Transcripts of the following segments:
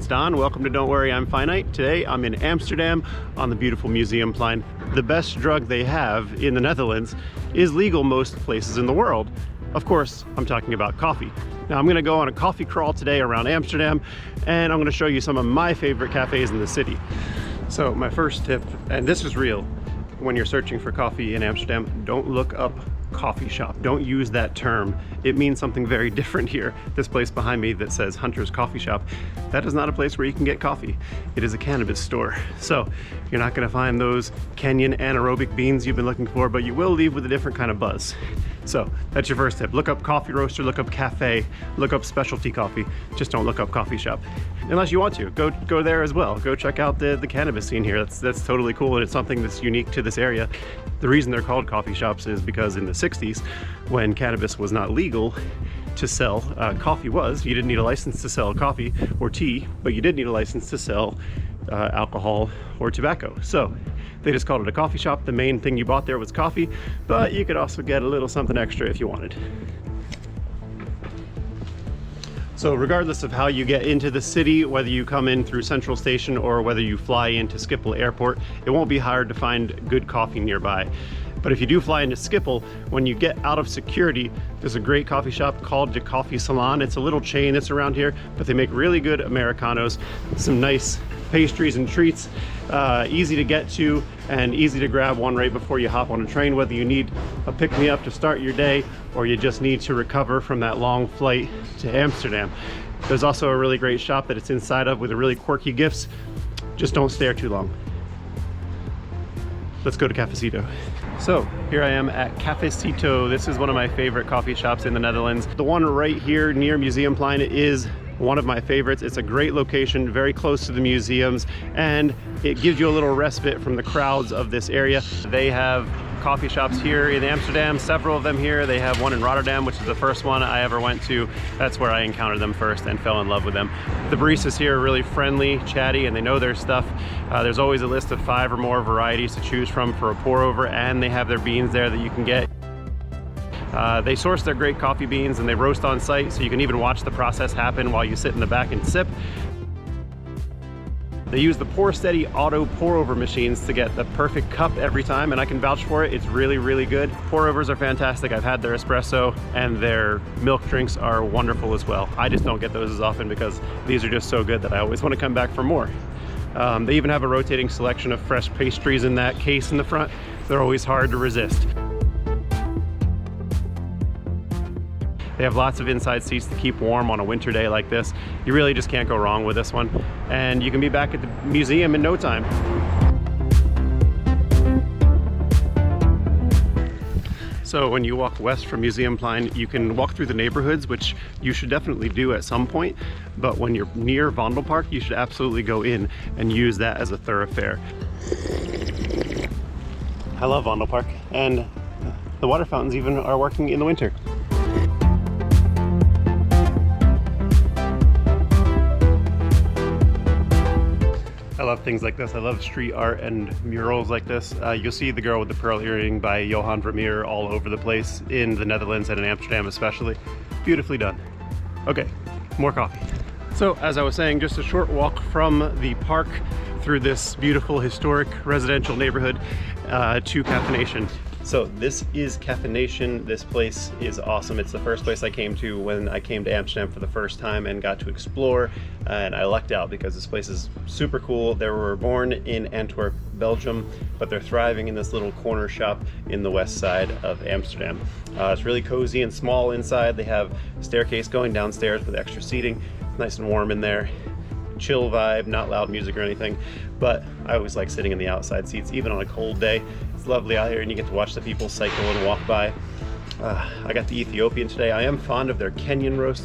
it's Don. Welcome to Don't Worry, I'm Finite. Today I'm in Amsterdam on the beautiful Museumplein. The best drug they have in the Netherlands is legal most places in the world. Of course, I'm talking about coffee. Now I'm gonna go on a coffee crawl today around Amsterdam, and I'm gonna show you some of my favorite cafes in the city. So my first tip, and this is real, when you're searching for coffee in Amsterdam, don't look up coffee shop. Don't use that term. It means something very different here. This place behind me that says Hunter's Coffee Shop, that is not a place where you can get coffee. It is a cannabis store. So you're not gonna find those Kenyan anaerobic beans you've been looking for, but you will leave with a different kind of buzz. So that's your first tip. Look up coffee roaster, look up cafe, look up specialty coffee. Just don't look up coffee shop. Unless you want to, go there as well. Go check out the cannabis scene here. That's totally cool, and it's something that's unique to this area. The reason they're called coffee shops is because in the 60s, when cannabis was not legal to sell, coffee was. You didn't need a license to sell coffee or tea, but you did need a license to sell alcohol or tobacco. So they just called it a coffee shop. The main thing you bought there was coffee, but you could also get a little something extra if you wanted. So regardless of how you get into the city, whether you come in through Central Station or whether you fly into Schiphol Airport, it won't be hard to find good coffee nearby. But if you do fly into Schiphol, when you get out of security, there's a great coffee shop called the Coffee Salon. It's a little chain that's around here, but they make really good Americanos, some nice pastries and treats, easy to get to and easy to grab one right before you hop on a train, whether you need a pick-me-up to start your day or you just need to recover from that long flight to Amsterdam. There's also a really great shop that it's inside of with really quirky gifts. Just don't stare too long. Let's go to Cafecito. So here I am at Cafecito. This is one of my favorite coffee shops in the Netherlands. The one right here near Museumplein is one of my favorites. It's a great location, very close to the museums, and it gives you a little respite from the crowds of this area. They have coffee shops here in Amsterdam, several of them here. They have one in Rotterdam, which is the first one I ever went to. That's where I encountered them first and fell in love with them. The baristas here are really friendly, chatty, and they know their stuff. There's always a list of 5 or more varieties to choose from for a pour over, and they have their beans there that you can get. They source their great coffee beans and they roast on site, so you can even watch the process happen while you sit in the back and sip. They use the Pour Steady auto pour over machines to get the perfect cup every time, and I can vouch for it. It's really, really good. Pour overs are fantastic. I've had their espresso, and their milk drinks are wonderful as well. I just don't get those as often because these are just so good that I always want to come back for more. They even have a rotating selection of fresh pastries in that case in the front. They're always hard to resist. They have lots of inside seats to keep warm on a winter day like this. You really just can't go wrong with this one. And you can be back at the museum in no time. So when you walk west from Museumplein, you can walk through the neighborhoods, which you should definitely do at some point. But when you're near Vondelpark, you should absolutely go in and use that as a thoroughfare. I love Vondelpark, and the water fountains even are working in the winter. I love things like this. I love street art and murals like this. You'll see the girl with the pearl earring by Johan Vermeer all over the place in the Netherlands and in Amsterdam especially. Beautifully done. Okay, more coffee. So as I was saying, just a short walk from the park through this beautiful historic residential neighborhood to Cafe Nation. So this is Cafe Nation. This place is awesome. It's the first place I came to when I came to Amsterdam for the first time and got to explore, and I lucked out because this place is super cool. They were born in Antwerp, Belgium, but they're thriving in this little corner shop in the west side of Amsterdam. It's really cozy and small inside. They have a staircase going downstairs with extra seating. It's nice and warm in there. Chill vibe, not loud music or anything, but I always like sitting in the outside seats even on a cold day. It's lovely out here and you get to watch the people cycle and walk by. I got the Ethiopian today. I am fond of their Kenyan roast.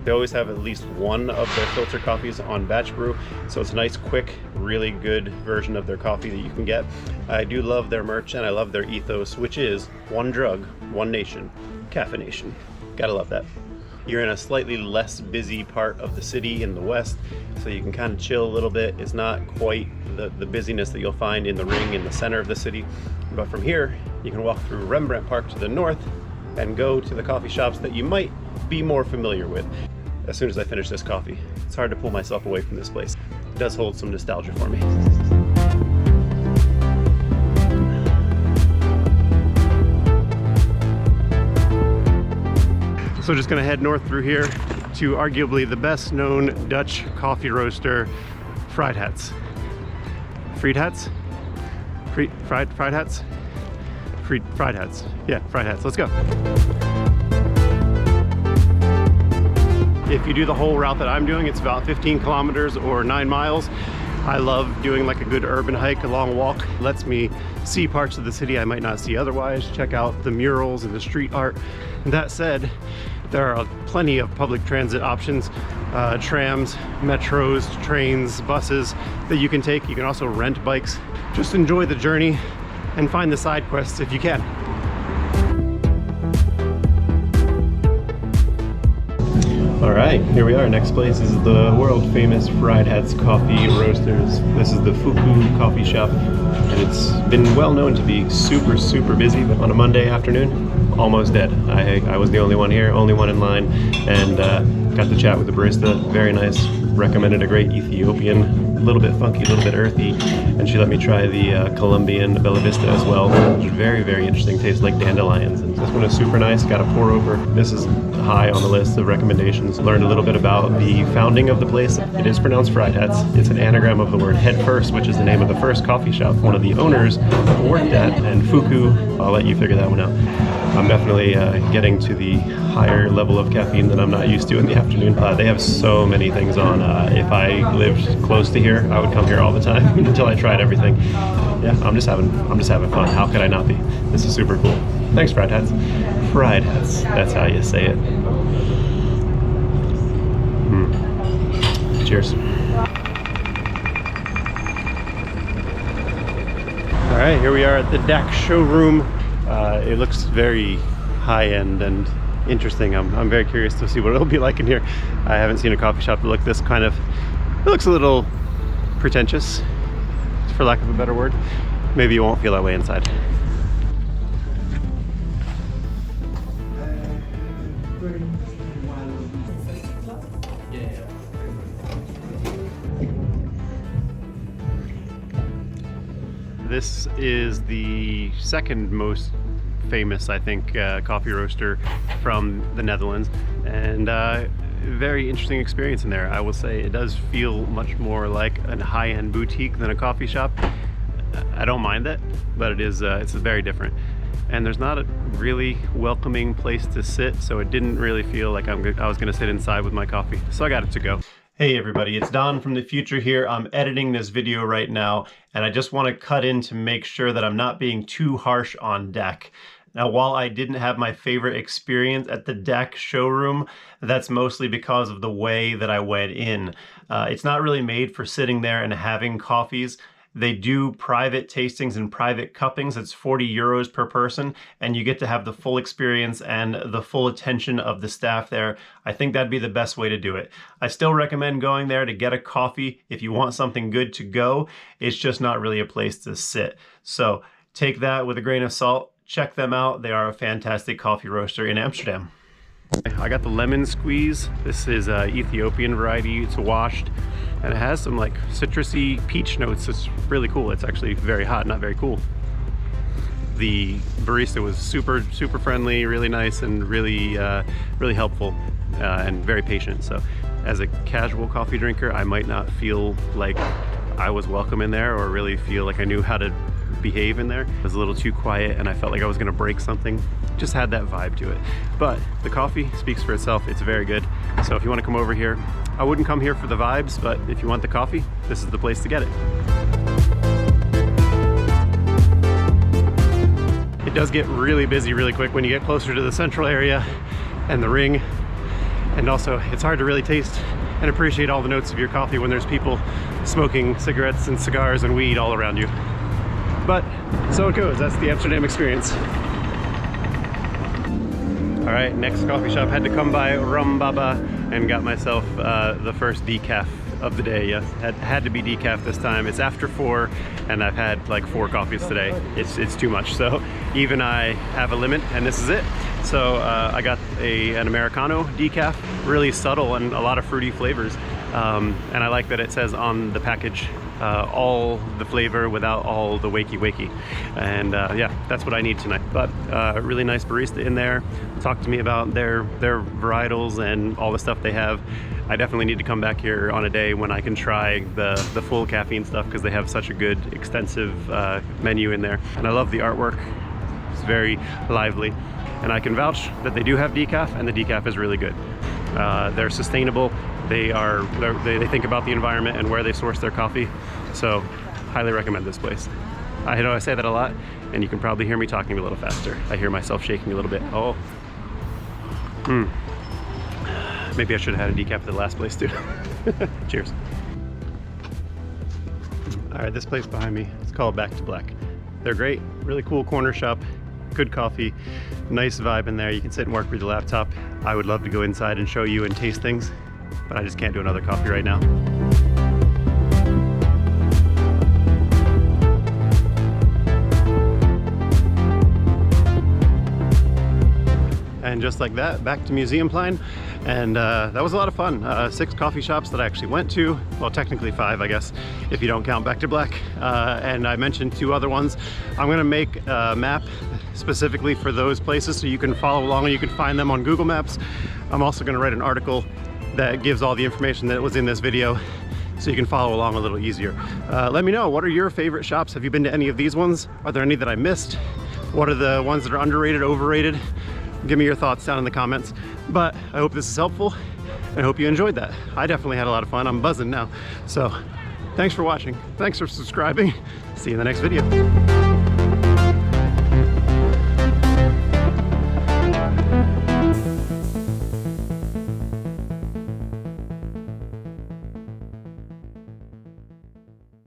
They always have at least one of their filter coffees on batch brew, so it's a nice, quick, really good version of their coffee that you can get. I do love their merch and I love their ethos, which is one drug, one nation, Cafe Nation. Gotta love that. You're in a slightly less busy part of the city in the west, so you can kind of chill a little bit. It's not quite the busyness that you'll find in the ring in the center of the city. But from here, you can walk through Rembrandt Park to the north and go to the coffee shops that you might be more familiar with as soon as I finish this coffee. it's hard to pull myself away from this place. It does hold some nostalgia for me. So just gonna head north through here to arguably the best known Dutch coffee roaster, Fried Hats. Fried Hats? Fried Hats? Fried Hats. Yeah, Fried Hats. Let's go. If you do the whole route that I'm doing, it's about 15 kilometers or 9 miles. I love doing like a good urban hike, a long walk. Lets me see parts of the city I might not see otherwise, check out the murals and the street art. That said, there are plenty of public transit options, trams, metros, trains, buses that you can take. You can also rent bikes. Just enjoy the journey and find the side quests if you can. All right, here we are. Next place is the world famous Fried Hats Coffee Roasters. This is the Fuku coffee shop, and it's been well known to be super, super busy, but on a Monday afternoon, almost dead. I was the only one here, only one in line, and got to chat with the barista. Very nice. Recommended a great Ethiopian, a little bit funky, a little bit earthy, and she let me try the Colombian Bella Vista as well, which is very, very interesting. Tastes like dandelions, and this one is super nice. Got a pour over. This is high on the list of recommendations. Learned a little bit about the founding of the place. It is pronounced Fried Hats. It's an anagram of the word head first, which is the name of the first coffee shop one of the owners worked at, and Fuku, I'll let you figure that one out. I'm definitely getting to the higher level of caffeine that I'm not used to in the afternoon. They have so many things on. If I lived close to here, I would come here all the time until I tried everything. Yeah, I'm just having fun. How could I not be? This is super cool. Thanks, Fried Hats. Fried Hats. That's how you say it. Cheers. All right, here we are at the DAC showroom. It looks very high-end and interesting. I'm very curious to see what it'll be like in here. I haven't seen a coffee shop that looked this kind of, it looks a little pretentious, for lack of a better word. Maybe you won't feel that way inside. This is the second most famous, I think, coffee roaster from the Netherlands, and very interesting experience in there. I will say it does feel much more like a high-end boutique than a coffee shop. I don't mind that, but it is it's very different. And there's not a really welcoming place to sit, so it didn't really feel like I was gonna sit inside with my coffee. So I got it to go. Hey everybody, it's Don from the future here. I'm editing this video right now, and I just want to cut in to make sure that I'm not being too harsh on DAC. Now, while I didn't have my favorite experience at the DAC showroom, that's mostly because of the way that I went in. It's not really made for sitting there and having coffees. They do private tastings and private cuppings. It's 40 euros per person, and you get to have the full experience and the full attention of the staff there. I think that'd be the best way to do it. I still recommend going there to get a coffee if you want something good to go. It's just not really a place to sit. So take that with a grain of salt. Check them out. They are a fantastic coffee roaster in Amsterdam. I got the lemon squeeze. This is Ethiopian variety. It's washed, and it has some like citrusy peach notes. It's really cool. It's actually very hot, not very cool. The barista was super friendly, really nice, and really helpful, and very patient. So as a casual coffee drinker, I might not feel like I was welcome in there or really feel like I knew how to behave in there. It was a little too quiet, and I felt like I was gonna break something. Just had that vibe to it. But the coffee speaks for itself. It's very good. So if you want to come over here, I wouldn't come here for the vibes, but if you want the coffee, this is the place to get it. It does get really busy really quick when you get closer to the central area and the ring. And also, it's hard to really taste and appreciate all the notes of your coffee when there's people smoking cigarettes and cigars and weed all around you. But so it goes. That's the Amsterdam experience. All right, next coffee shop. Had to come by Rambaba and got myself the first decaf of the day. Yes, had to be decaf this time. It's after 4, and I've had like 4 coffees today. It's too much. So even I have a limit, and this is it. So I got an Americano decaf, really subtle and a lot of fruity flavors. And I like that it says on the package all the flavor without all the wakey. And yeah, that's what I need tonight. But really nice barista in there, talked to me about their varietals and all the stuff they have. I definitely need to come back here on a day when I can try the full caffeine stuff, because they have such a good extensive menu in there. And I love the artwork. It's very lively, and I can vouch that they do have decaf, and the decaf is really good. They're sustainable. They think about the environment and where they source their coffee. So highly recommend this place. I know I say that a lot, and you can probably hear me talking a little faster. I hear myself shaking a little bit. Oh. Maybe I should have had a decaf at the last place too. Cheers. All right, this place behind me, it's called Back to Black. They're great, really cool corner shop, good coffee, nice vibe in there. You can sit and work with your laptop. I would love to go inside and show you and taste things, but I just can't do another coffee right now. And just like that, back to Museumplein, and that was a lot of fun. 6 coffee shops that I actually went to. Well, technically 5, I guess, if you don't count Back to Black. And I mentioned 2 other ones. I'm gonna make a map specifically for those places so you can follow along and you can find them on Google Maps. I'm also gonna write an article that gives all the information that was in this video so you can follow along a little easier. Let me know, what are your favorite shops? Have you been to any of these ones? Are there any that I missed? What are the ones that are underrated, overrated? Give me your thoughts down in the comments. But I hope this is helpful, and I hope you enjoyed that. I definitely had a lot of fun. I'm buzzing now. So thanks for watching. Thanks for subscribing. See you in the next video.